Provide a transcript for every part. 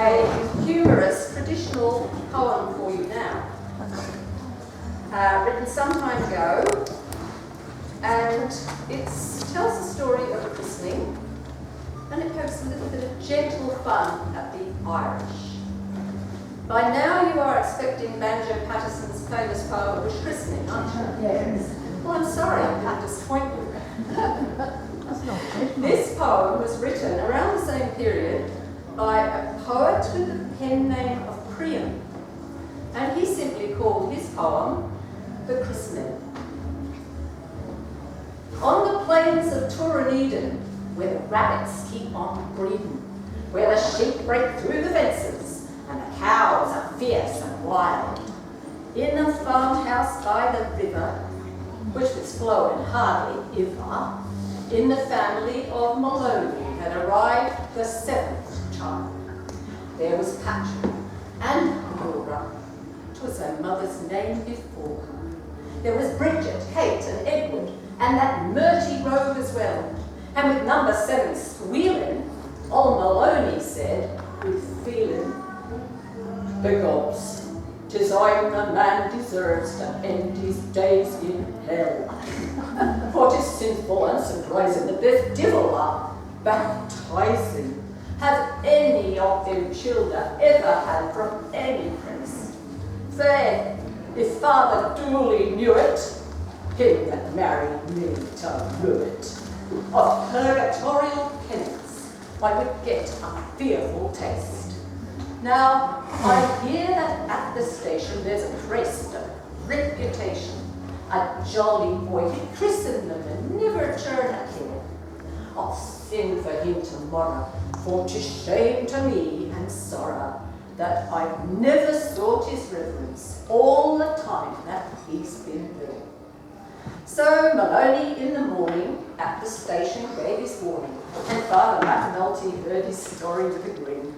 a humorous traditional poem for you now, written some time ago, and it tells the story of a christening, and it pokes a little bit of gentle fun at the Irish. By now you are expecting Banjo Patterson's famous poem, Bush Christening, aren't you? Yes. Well, I'm sorry, I'm going to disappoint you. This poem was written around the same period by a poet with the pen name of Priam, and he simply called his poem The Christening. On the plains of Turaneden, where the rabbits keep on breeding, where the sheep break through the fences, and the cows are fierce and wild, in a farmhouse by the river, which was flowing hardly ever, in the family of Maloney had arrived the seventh child. There was Patrick and Laura, 'twas her mother's name before her. There was Bridget, Kate and Edward, and that Murty rogue as well. And with number 7 squealing, old Maloney said, with feeling, "The gods, 'tis I'm the man deserves to end his days in hell. For 'tis sinful and surprising that this devil are baptizing. Have any of them children ever had from any priest? Fair, if Father Dooley knew it, him that married me to rue it, of purgatorial penance I would get a fearful taste. Now, I hear that at the station there's a priest of reputation, a jolly boy who'd christen them and never turn a kid. I'll send for him tomorrow, for 'tis shame to me and sorrow that I've never sought his reverence all the time that he's been there." So Maloney in the morning at the station gave his warning, and Father McAnulty heard his story with a grin.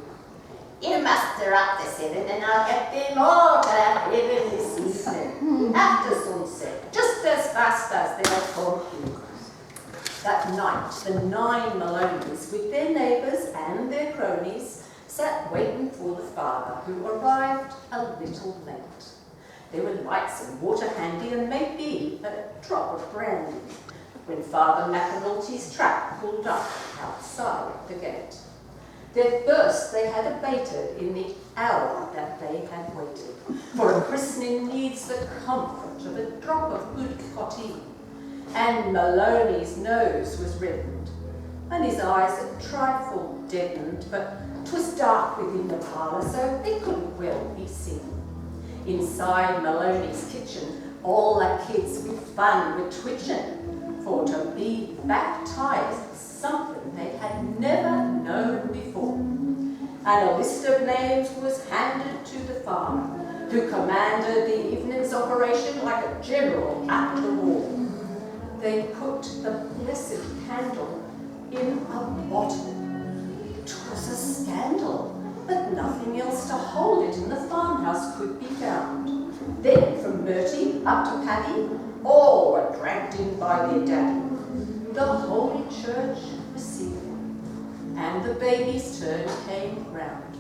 "You muster up the 7 and I'll get them all to heaven this evening, after sunset, just as fast as they'll come here." That night, the 9 Maloneys, with their neighbours and their cronies, sat waiting for the father, who arrived a little late. There were lights and water handy, and maybe a drop of brandy, when Father McAnulty's trap pulled up outside the gate. Their thirst they had abated in the hour that they had waited, for a christening needs the comfort of a drop of good poteen, and Maloney's nose was reddened, and his eyes a trifle deadened, but 'twas dark within the parlour, so they couldn't well be seen. Inside Maloney's kitchen, all the kids with fun were twitching, for to be baptized was something they had never known before. And a list of names was handed to the father, who commanded the evening's operation like a general at the war. They put the blessed candle in a bottle. 'Twas a scandal, but nothing else to hold it in the farmhouse could be found. Then from Murty up to Paddy, all were dragged in by their daddy. The holy church received them, and the baby's turn came round.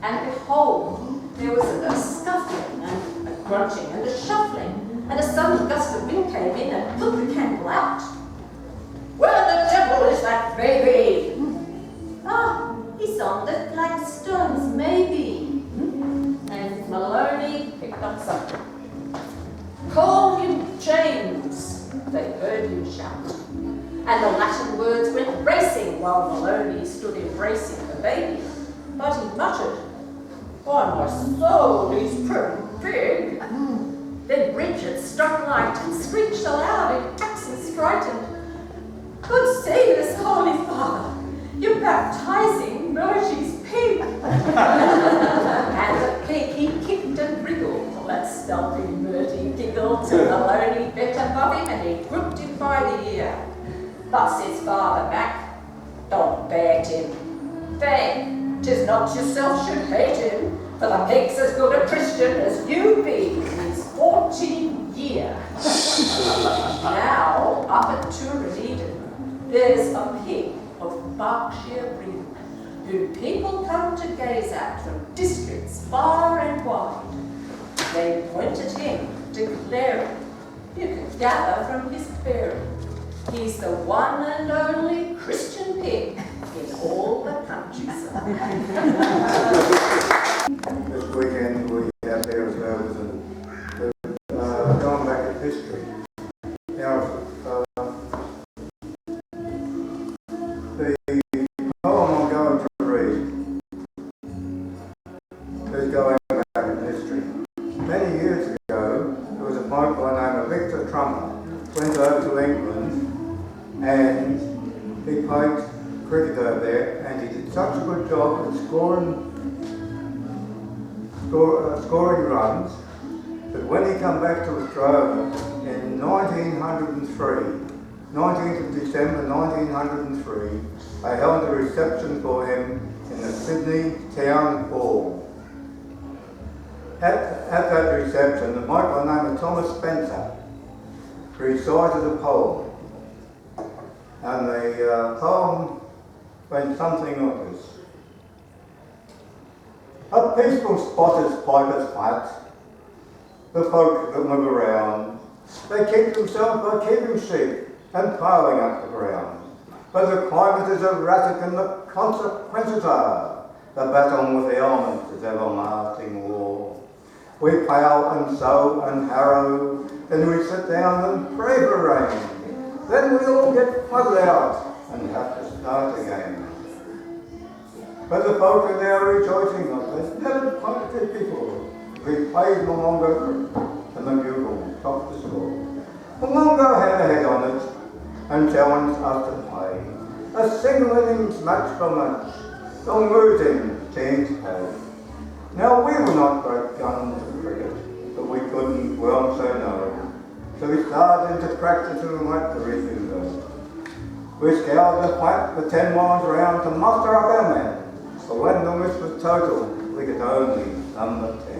And behold, there was a scuffling and a grunting and a shuffling, and a sudden gust of wind came in and put the candle out. "Where the devil is that baby?" "Ah, he's on the flagstones, maybe." And Maloney picked up something. "Call him James," they heard him shout. And the Latin words went racing while Maloney stood embracing the baby. But he muttered, "By my soul, he's pretty big." Then Bridget struck light and screeched aloud in accents frightened, "God save us, Holy Father! You're baptizing Murty's pig!" And the pig, he kicked and wriggled, while that stealthy Murty giggled till Maloney bent above him and he gripped him by the ear. But says Father Mac, "Don't bait him. Faith, 'tis not yourself should hate him, for the pig's as good a Christian as you be in his 14 year." Now, up at Turaneden, there's a pig of Berkshire breed, who whom people come to gaze at from districts far and wide. They point at him, declaring, you can gather from his bearing, he's the one and only Christian pig in all the countryside. This weekend we have there as well as going back in history. Now, the poem I'm going to read is going back in history. Many years ago, there was a bloke by the name of Victor Trummer, went over to England and he played cricket over there, and he did such a good job at scoring runs that when he came back to Australia in 19th of December 1903, they held a reception for him in the Sydney Town Hall. At that reception, a bloke by the name of Thomas Spencer recited a poem, and the poem went something like this. A peaceful spot is Piper's Flat. The folk that move around, they keep themselves by keeping sheep and ploughing up the ground. But the climate is erratic and the consequences are the battle with the elements is everlasting war. We plough and sow and harrow, then we sit down and pray for rain. Then we all get flooded out and have to start again. But the folk are now rejoicing that they've never played it before. We played Monongo and the bugle topped the score. Monongo had a head on it and challenged us to play a single innings match for match, on losing teams pay. Now we were not great guns at cricket, but we couldn't well say no. So we started into practice and went to review though. We scoured the flat for 10 miles round to muster up our men. But when the list was total, we could only number 10.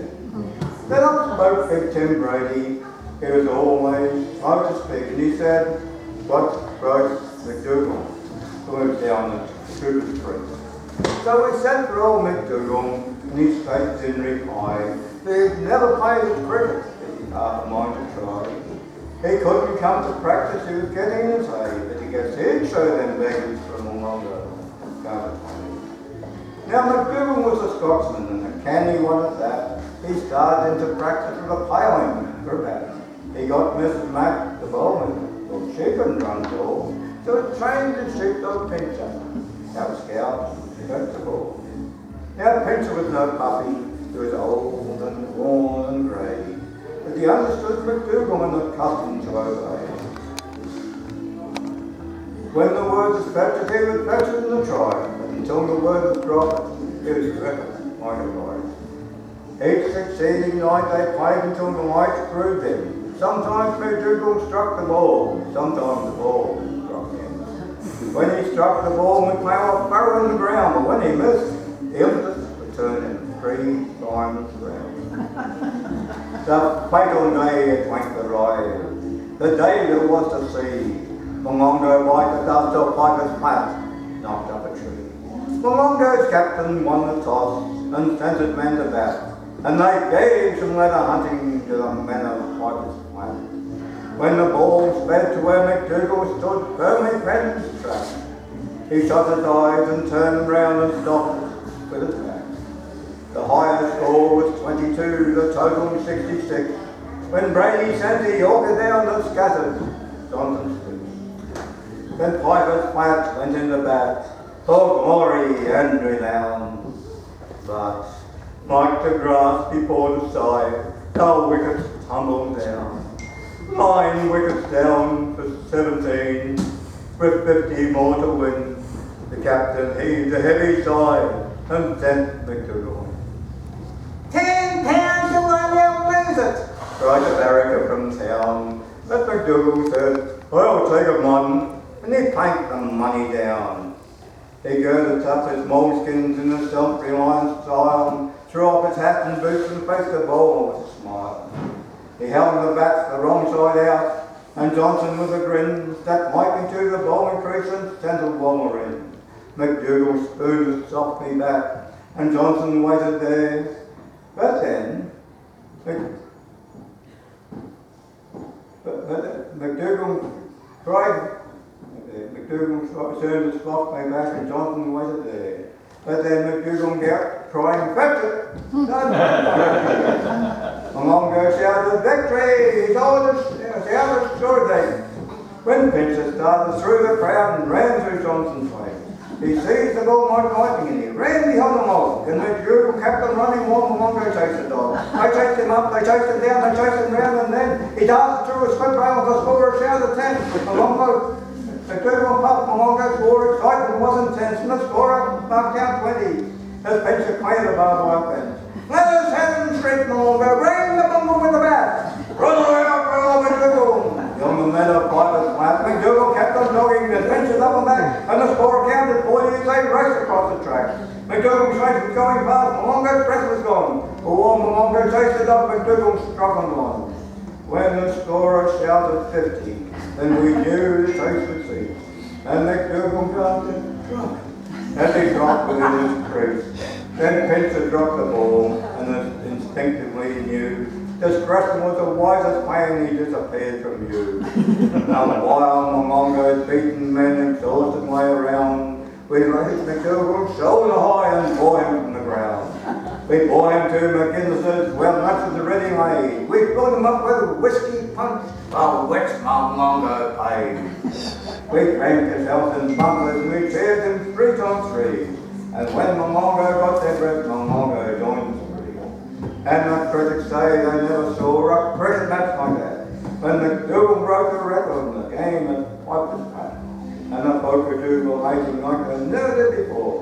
Then up spoke Big Tim Brady. He was always slow to speak, and he said, what broke McDougall, who lives down at Cooper Street. So we sent for old McDougall, and he stated in reply that he'd never played at cricket, but he'd half a mind to try. He couldn't come to practice, he was getting his hay, but he guessed he'd show them beggars from Monongo. Now McDougall was a Scotsman and a canny one at that. He started into practice with a ploughing for a bat. He got Mrs. Mac the bowman, or sheep and run ball, so he trained his sheepdog Pincher. Now Scout, he got the ball. Now Pincher was no puppy, he was old and worn and grey, but he understood McDougall and accustomed to obey. When the word was fetched, he would fetch it in the try. Until the word was dropped, it was driven like a light. Each succeeding night they played until the lights grew dim. Sometimes McDougall struck the ball, sometimes the ball struck him. When he struck the ball, McLeod furrowed in the ground, but when he missed, the impetus would turn him 3 times round. The fatal day at Wankleroy, the day that was to see Monongo bite the dust off Piper's Flat, knocked up a tree. Monongo's captain won the toss and sent his men to bat, and they gave some leather hunting to the men of Piper's Flat. When the ball sped to where McDougall stood firmly bent his track, he shut his eyes and turned round and stopped it with his back. The highest score was 22, the total 66. When Brady sent a Yorker down and scattered Johnson stood. Then Piper's Flat went in the bat, for glory and renown. But, like the grass before the scythe, our wickets tumbled down. 9 wickets down for 17, with 50 more to win. The captain heaved a heavy sigh and sent McDougall. £10 to one, you'll lose it, cried a barracker from town. But McDougall said, I'll take a mon, and he planked the money down. He girded up his moleskins in the self-reliant style, threw off his hat and boots and faced the ball with a smile. He held the bat the wrong side out, and Johnson with a grin stepped lightly to the bowling crease and sent a bowler in. McDougall spooned softly back, and Johnson waited there. But then, McDougall turned his softly back, and Johnson waited there. But then McDougall got crying, "Fetch it!" Mongo shouted, "Victory! He's shouted surely." When Pincher started through the crowd and ran through Johnson's way, he seized the ball like lightning and he ran behind them all. And McDougall kept on running while Mongo chased the dog. They chased him up, they chased him down, they chased him round, and then he darted through a slip rail. The scorer shouted 10. McDougall puffed, Mongo scored, excitement was intense, and the scorer marked out 20 as Pincher cleared the barbed wire fence. "Let us have him straight, Mongo, bring the bundle with the bat. Run away up, McDougall." On the meadow, private flat, McDougall kept on jogging, and Pincher up and back, and the scorer counted 40 as they raced across the track. McDougall's race was going fast, Mongo's breath was gone. Before Mongo chased it up, McDougall struck on one. When the scorer shouted 50, then we knew the chase would cease, and McDougall drunk, as he dropped within his crease. Then Pincher dropped the ball, and instinctively he knew discretion was the wisest plan. He disappeared from view. And while Mongo's beaten men exhausted lay around, we raised McDougall shoulder high and bore him from the ground. We bore him to McGinnis's, where much was already laid. We filled him up with whiskey punch, for which Mongo paid. We drank ourselves in bumblers, and we cheered him 3 times 3. And when Mongo got their breath, Mongo joined the spree. And the critics say they never saw a cricket match like that. When McDougall broke the record in the game at Piper's Pat, and the folk who do were making like they never did before.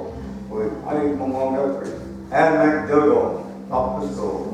We played Mongo 3, and McDougall up the score.